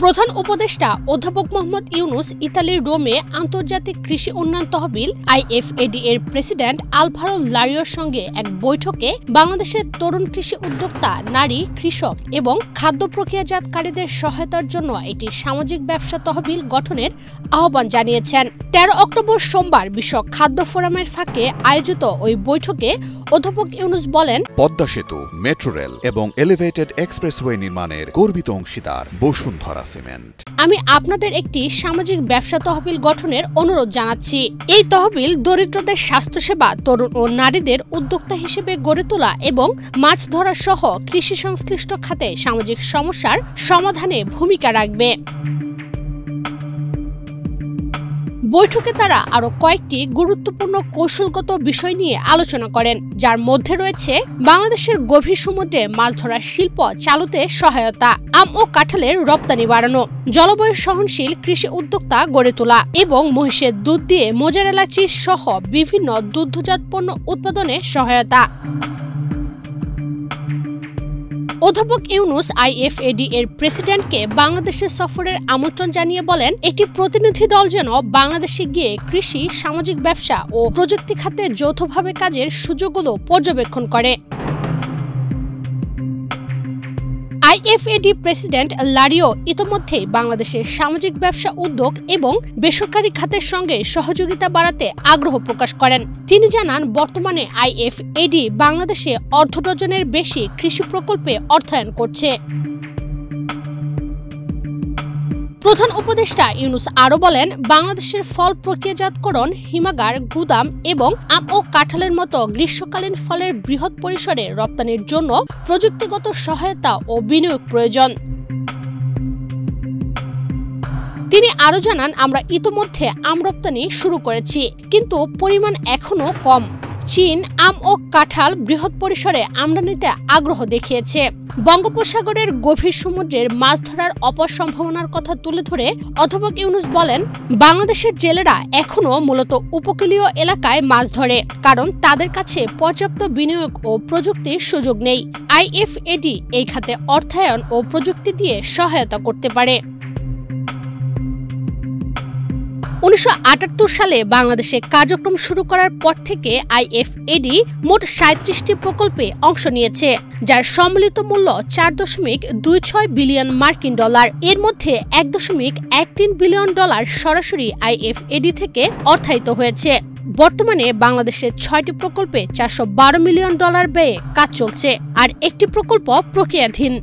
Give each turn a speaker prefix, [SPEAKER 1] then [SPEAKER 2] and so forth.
[SPEAKER 1] প্রধান উপদেষ্টা অধ্যাপক মোহাম্মদ ইউনুস ইতালির রোমে আন্তর্জাতিক কৃষি উন্নয়ন তহবিল IFAD এর প্রেসিডেন্ট আলভারো লারিওর সঙ্গে এক বৈঠকে বাংলাদেশের তরুণ কৃষি উদ্যোক্তা, নারী, কৃষক এবং খাদ্য প্রক্রিয়াজাতকারীদের সহায়তার জন্য একটি সামাজিক ব্যবসা তহবিল গঠনের আহ্বান জানিয়েছেন। 13 অক্টোবর সোমবার বিশ্ব খাদ্য ফোরামের ফাঁকে আয়োজিত ওই বৈঠকে অধ্যাপক ইউনুস বলেন,
[SPEAKER 2] পদ্মা সেতু, মেট্রো রেল এবং এলিভেটেড এক্সপ্রেসওয়ে নির্মাণের গর্বিত অংশীদার বসুন্ধরা সিমেন্ট।
[SPEAKER 1] আমি আপনাদের একটি সামাজিক ব্যবসা তহবিল গঠনের অনুরোধ জানাচ্ছি। এই তহবিল দরিদ্রদের স্বাস্থ্যসেবা, তরুণ ও নারীদের উদ্যোক্তা হিসেবে গড়ে তোলা এবং মাছ ধরা সহ কৃষি সংশ্লিষ্ট খাতে সামাজিক সমস্যার সমাধানে ভূমিকা রাখবে। বৈঠকে তারা আরো কয়েকটি গুরুত্বপূর্ণ কৌশলগত বিষয় নিয়ে আলোচনা করেন, যার মধ্যে রয়েছে বাংলাদেশের গভীর সমুদ্রে মাছ ধরার শিল্প চালুতে সহায়তা, আম ও কাঁঠালের রপ্তানি বাড়ানো, জলবায়ু সহনশীল কৃষি উদ্যোক্তা গড়ে তোলা এবং মহিষের দুধ দিয়ে মোজারেলা চিজ সহ বিভিন্ন দুগ্ধজাত পণ্য উৎপাদনে সহায়তা। অধ্যাপক ইউনুস IFAD এর প্রেসিডেন্টকে বাংলাদেশের সফরের আমন্ত্রণ জানিয়ে বলেন, একটি প্রতিনিধি দল যেন বাংলাদেশে গিয়ে কৃষি, সামাজিক ব্যবসা ও প্রযুক্তি খাতে যৌথভাবে কাজের সুযোগগুলো পর্যবেক্ষণ করে। IFAD প্রেসিডেন্ট লারিও ইতোমধ্যেই বাংলাদেশের সামাজিক ব্যবসা উদ্যোগ এবং বেসরকারি খাতের সঙ্গে সহযোগিতা বাড়াতে আগ্রহ প্রকাশ করেন। তিনি জানান, বর্তমানে IFAD বাংলাদেশে 1/2 ডজনের বেশি কৃষি প্রকল্পে অর্থায়ন করছে। প্রধান উপদেষ্টা ইউনুস আরও বলেন, বাংলাদেশের ফল প্রক্রিয়াজাতকরণ, হিমাগার, গুদাম এবং আম ও কাঁঠালের মতো গ্রীষ্মকালীন ফলের বৃহৎ পরিসরে রপ্তানির জন্য প্রযুক্তিগত সহায়তা ও বিনিয়োগ প্রয়োজন। তিনি আরও জানান, আমরা ইতোমধ্যে আম রপ্তানি শুরু করেছি, কিন্তু পরিমাণ এখনও কম। চীন আম ও কাঁঠাল বৃহৎ পরিসরে আমদানিতে আগ্রহ দেখিয়েছে। বঙ্গোপসাগরের গভীর সমুদ্রের মাছ ধরার অপার সম্ভাবনার কথা তুলে ধরে অধ্যাপক ইউনুস বলেন, বাংলাদেশের জেলেরা এখনও মূলত উপকূলীয় এলাকায় মাছ ধরে, কারণ তাদের কাছে পর্যাপ্ত বিনিয়োগ ও প্রযুক্তির সুযোগ নেই। IFAD এই খাতে অর্থায়ন ও প্রযুক্তি দিয়ে সহায়তা করতে পারে। 1978 সালে বাংলাদেশে কার্যক্রম শুরু করার পর থেকে IFAD মোট 37টি প্রকল্পে অংশ নিয়েছে, যার সম্মিলিত মূল্য $4.26 বিলিয়ন মার্কিন ডলার। এর মধ্যে $1.13 বিলিয়ন সরাসরি IFAD থেকে অর্থায়িত হয়েছে। বর্তমানে বাংলাদেশের 6টি প্রকল্পে $412 মিলিয়ন ব্যয়ে কাজ চলছে, আর একটি প্রকল্প প্রক্রিয়াধীন।